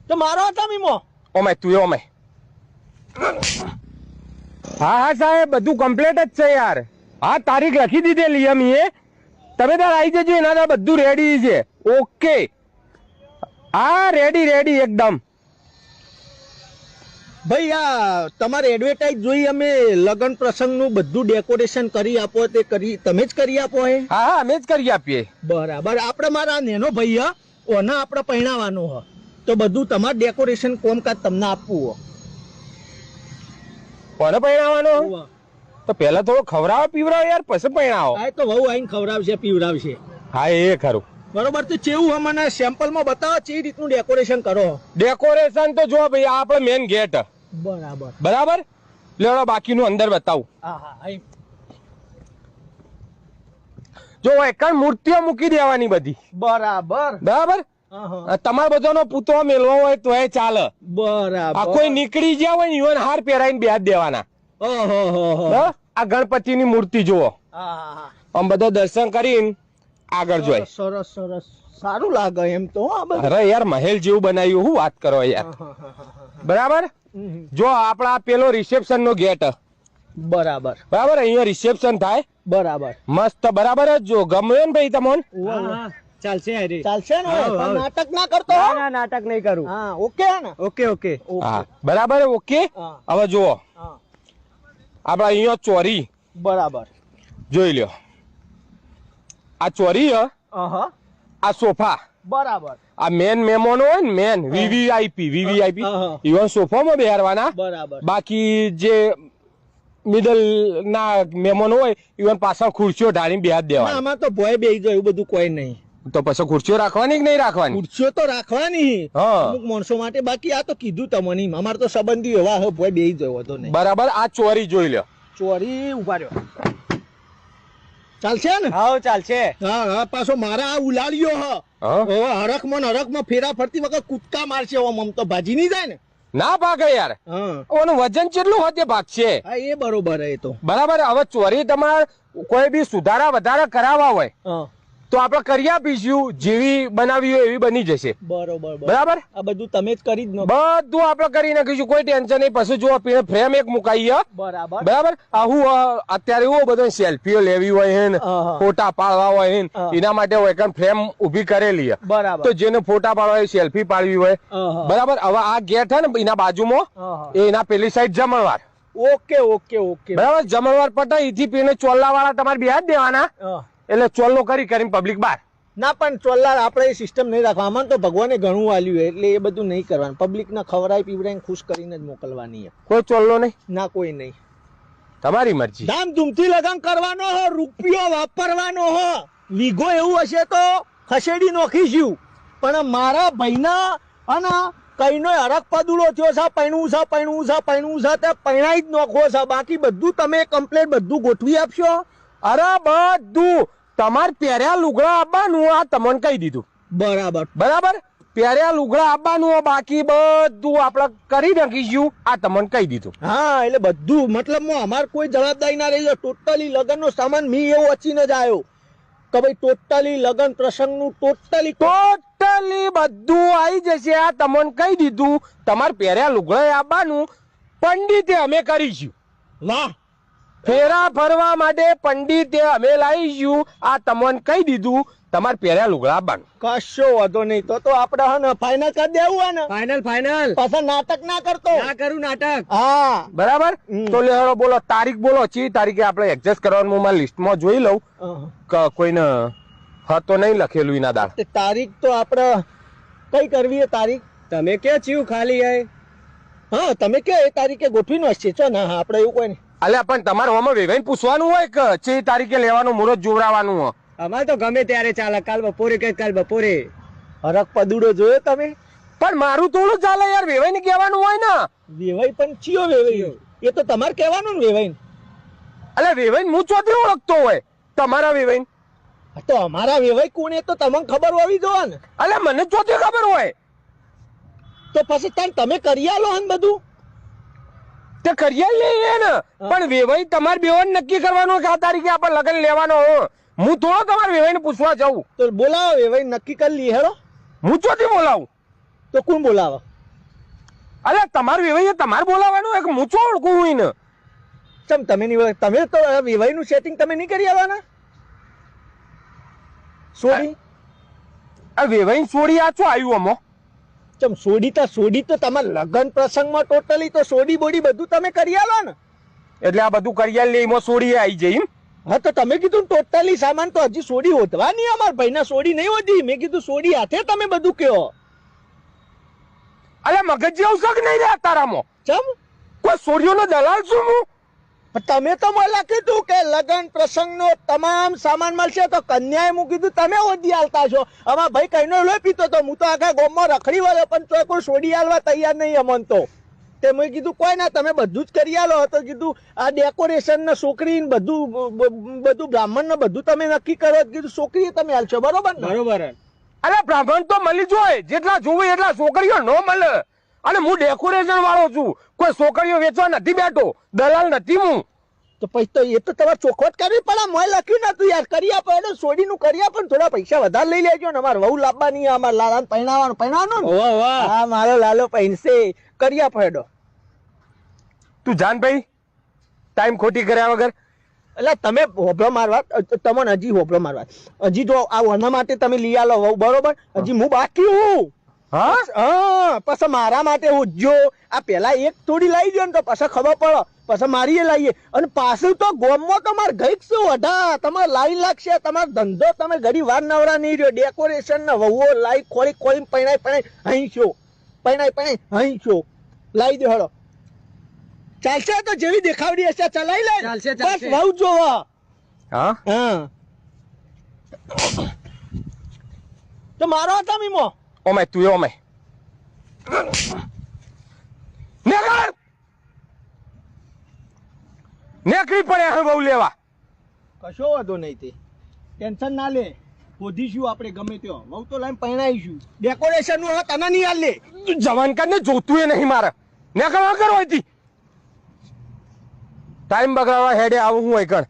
તો મારો હતા મીમો ઓમે તું ઓમે હા હા સાહેબ બધું કમ્પ્લીટ જ છે યાર હા તારીખ લખી દીધેલી અમે તમે તાર આવી જજો એના બધું રેડી છે ઓકે હા રેડી રેડી એકદમ ભાઈ આ તમારે એડવર્ટાઇઝ જોઈ અમે લગ્ન પ્રસંગનું બધું ડેકોરેશન કરી આપો તે કરી તમે જ કરી આપો હે હા હા અમે જ કરી આપીએ બરાબર આપણે મારા નેનો ભાઈ હ ઓના આપણે પહેણાવાનું હ તો બધું તમારે ડેકોરેશન કોમકાજ તમને આપવું હો કોને પહેણાવાનો તો પેલા થોડો ખવડાવો પીવડાવો યાર પછી પહેણાવો આ તો વહુ આઈને ખવડાવશે પીવડાવશે હા એ ખરું બરોબર તો કેવું હ મને સેમ્પલમાં બતાવો કઈ રીતનું ડેકોરેશન કરો ડેકોરેશન તો જો ભાઈ આ આપણે મેન ગેટ બરાબર બરાબર લેવડો બાકીનું અંદર બતાવું હા હા જો એકણ મૂર્તિઓ મૂકી દેવાની બધી બરાબર બરાબર તમારે બધાનો પૂતો મેળવો હોય તો એ ચાલે બરાબર આ કોઈ નીકળી ગયા હોય ને ઈવન હાર પહેરાઈને બેહાર દેવાના ઓહો આ ગણપતિની મૂર્તિ જુઓ આમ બધા દર્શન કરીને આગળ જોઈ સરસ સરસ સારું લાગે એમ તો અરે યાર મહેલ જેવું બનાવ્યું હું વાત કરો યાર બરાબર જો આપડા પેલો રિસેપ્શન નો ગેટ બરાબર બરાબર અહીંયા રિસેપ્શન થાય બરાબર મસ્ત બરાબર જ જો ગમ્યો ને ભાઈ તમને ચાલશે ચાલશે ને નાટક ના કરતો ના નાટક નહીં કરું હા ઓકે ને ઓકે ઓકે હા બરાબર ઓકે હવે જુઓ આપડા અહીંયા ચોરી બરાબર જોઈ લ્યો આ ચોરી આ સોફા બરાબર આ મેન મહેમાનો હોય ને મેન વીવીઆઈપી ઇવન સોફામાં બેહારવાના બરાબર બાકી જે મિડલ ના મહેમાનો હોય ઇવન પાછળ ખુરશીઓ ઢાળીને બેહાર દેવાના આમાં તો ભોય બેહી જાય એવું બધું કોઈ નહીં તો પછી ખુરશીઓ રાખવાની કે નહીં રાખવાની ખુરશીઓ તો રાખવાની અમુક માણસો માટે બાકી આ તો કીધું તમને અમારે તો સંબંધી એવા ભોય બેહી જાય હતો નહીં બરાબર આ ચોરી જોઈ લ્યો ચોરી ઉભા રહ્યો ચાલશે ને હા ચાલશે હા હા પાછો મારા આ ઉલાળ્યો હરખમાં ફેરા ફરતી વખત કૂદકા મારશે આમ તો ભાજી નહીં જાય ને ના ભાગે યાર ઓનું વજન કેટલું હોય તે ભાગશે હા એ બરોબર એ તો બરાબર હવે ચોરી તમારે કોઈ બી સુધારા વધારા કરાવવા હોય તો આપણે કરી આપીશું જેવી બનાવી હોય એવી બની જશે બરોબર બરાબર આ બધું તમે જ કરી જ બધું આપણે કરી નાખીશું કોઈ ટેન્શન નહીં પછી જો ફ્રેમ એક મુકાઈએ બરાબર બરાબર હું અત્યારે એવું બધું સેલ્ફીઓ લેવી હોય હે ફોટા પાડવા હોય હે એના માટે હોય ફ્રેમ ઉભી કરેલી બરાબર તો જેને ફોટા પાડવા હોય સેલ્ફી પાડવી હોય બરાબર હવે આ ગેટ હે ને એના બાજુમાં એના પેલી સાઈડ જમણવાર ઓકે ઓકે ઓકે બરાબર જમણવાર પટા એથી પીને ચોલ્લા વાળા તમારે બેહાર દેવાના એટલે ચોલ્લો કરીને પબ્લિક બહાર ના પણ ચોલ્લા આપણે સિસ્ટમ નહીં રાખવા આમાં તો ભગવાને ઘણું આલ્યું એટલે એ બધું નહીં કરવાનું પબ્લિક ને ખવડાવી પીવડાવીને ખુશ કરીને જ મોકલવાની કોઈ ચોલ્લો નહીં ના કોઈ નહીં તમારી મરજી ધામધૂમથી લગન કરવાનો હો રૂપિયો વાપરવાનો હો વીઘો એવું હશે તો ખસેડી નોખીશું પણ મારા ભાઈના અને કઈનો હરક પદુડો થયો છે પૈણું છે તે પૈણાઈ જ નોખવો છે બાકી બધું તમે કમ્પ્લેટ બધું ગોઠવી આપશો અરે બધું તમારે પહેર્યા લુગડા આપવાનું આ તમને કહી દીધું બરાબર બરાબર પહેર્યા લુગડા આપવાનું બાકી બધું આપણે કરી નાખીશું આ તમને કહી દીધું હા એટલે બધું મતલબ અમારે કોઈ જવાબદારી ના રહી ટોટલી લગન નો સામાન મી એવો અચીને જ આવ્યો કે ભાઈ ટોટલી લગન પ્રસંગ નું ટોટલી બધું આવી જશે આ તમને કહી દીધું તમારે પહેર્યા લુગડા આપવાનું પંડિતે અમે કરીશું વાહ ફેરા ફરવા માટે પંડિતે અમે લાવીશું આ તમને કહી દીધું તમારે પહેર્યા લુગડા આપવાનું કશો વાંધો નહીં તો આપણે હે ને ફાઇનલ કરી દેવું ને ફાઇનલ પાછા નાટક ના કરતો ના કરું નાટક હા બરાબર તો લેહડો બોલો તારીખ બોલો ચી તારીખે આપણે એડજસ્ટ કરવાનું હું મારા લિસ્ટમાં જોઈ લઉં કે કોઈને હતો નહીં લખેલું એના દાળ તારીખ તો આપણે કઈ કરવી એ તારીખ તમે કે ચીવું ખાલી આય હા તમે કે એ તારીખે ગોઠવીનો હશે છો ને આપણે એવું કોઈ નહીં અલ્યા પણ તમારે હોમાં વેવાઈને પૂછવાનું હોય કે ચી તારીખે લેવાનું મુહૂર્ત જોવડાવવાનું હોય અમારે તો ગમે ત્યારે ચાલે કાલ બપોરે કે કાલ બપોરે હરક પદુડો જોયો તમે પણ મારું થોડું ચાલે યાર વેવાઈને કહેવાનું હોય ને વેવાઈ પણ ચિયો વેવાઈ એ તો તમારે કહેવાનું ને વેવાઈ અલ્યા વેવાઈને હું ચોથી ઓળખતો હોય તમારા વેવાઈને તો અમારા વેવાઈ કોણ એ તો તમને ખબર હોવી જોઈએ ને અલ્યા મને ચોથી ખબર હોય તો પછી તમે કરી આલો ને બધું તે કરી લઈએ ને પણ વેવાઈ તમારે બેવાન નક્કી કરવાનું કે આ તારીખે આપણે લગન લેવાનો હું થોડો તમારે વેવાઈને પૂછવા જાઉં તો બોલાવો વેવાઈ નક્કી કરી લઈએ હેડો હું ચોથી બોલાવું? તો કોણ બોલાવે? અલે તમારું વેવાઈએ તમારે બોલાવાનું એક મૂચો ઓળખું હું એને. ચમ તમે નહીં બોલાવે? તમે તો વિવાહનું સેટિંગ તમે નહીં કરી આવવાના? સોડી આ વેવાઈ છોડી આ શું આવ્યું અમો? ચમ સોડી તો તમારા લગ્ન પ્રસંગમાં ટોટલી તો સોડી બોડી બધું તમે કરી આલો ને. એટલે આ બધું કરિયાલ લે એમાં છોડી આવી જાય એમ? હા તો તમે કીધું ટોટલી સામાન તો હજી સોડી હોતવાની, અમારા ભાઈના સોડી નહીં હોતી. મેં કીધું સોડી હાથે તમે બધું કયો. અલે મગજ જેવું શક નહીં રહ્યા તારામાં. ચમ કોઈ છોડીઓનો દલાલ છું હું? પણ તમે તો મને કીધું કે લગ્ન પ્રસંગનો તમામ સામાન મળશે, તો કન્યાએ હું કીધું તમે ઓધી આલતા છો. અમારા ભાઈ કઈનો લોહી પીતો તો હું તો આખા ગામમાં રખડી વાળો, પણ તો કોઈ સોડી આલવા તૈયાર નહીં અમન તો. તે મેં કીધું કોઈ ના, તમે બધું જ કરી આલો. તો કીધું આ ડેકોરેશન ને છોકરી બધું બ્રાહ્મણ ને બધું તમે નક્કી કરો. કીધું છોકરી તમે હાલશો, બરોબર ને? બરોબર. અરે બ્રાહ્મણ તો મળી જોય, જેટલા જોવે એટલા છોકરીઓ ન મળે. અને હું ડેકોરેશન વાળો છું, કોઈ છોકરીઓ વેચવા નથી બેઠો, દલાલ નથી હું. તો પછી તો એ તો તમારે ચોખવટ કરવી પડે. મોય લખ્યું નતું યાર, કરી આપો એટલે સોડીનું કરી આપો ને, થોડા પૈસા વધારે લઈ લેજો ને. અમારે વહુ લાવવાની, અમારે લાલાને પહેણાવાનું ને. વાહ વાહ. હા મારો લાલો પહેણશે, કરી આપો હેડો. તું જાન ભાઈ, ટાઈમ ખોટી કર્યા વગર. એટલે તમે હોભળો મારવા, તમને હજી હોભળો મારવા, હજી જો આ વના માટે તમે લઈ આલો વહુ, બરોબર? હજી હું બાકી હું. હા હા પછી મારા માટે હું જો આ પેલા એક થોડી લાવી દો ને, તો પછી ખબર પડે. પછી મારી એ લાવીએ. અને પાછું તો ગોમમાં તો મારે ગઈ શું વઢા તમારે લાઈન લાગશે. તમારો ધંધો તમે ઘડી વાર નવરા નહીં રહ્યો. ડેકોરેશન ને વહુઓ લાઈ ખોલી પૈણાઈ અહીં છો, પૈણાઈ અહીં છો. લાવી દો હેડો. ચાલશે તો જેવી દેખાવડી હશે ચલાવી લે. ચાલશે, બસ ચાલશે. વહુ જોવા. હા હા તો મારો હતા મીમો. ઓમે તું ઓમે નેકળી પડે હવે બહુ લેવા. કશો વાંધો નહીં, તે ટેન્શન ના લે. શોધીશું આપણે ગમે ત્યાં. વહુ તો લાઈન પહેણાઈશું. ડેકોરેશન નું તને નહીં હાલ લે. જવાન ને જોતું એ નહીં મારે. નેકળવા કરો હતી ટાઈમ બગાડવા હેડે આવું હું એકણ.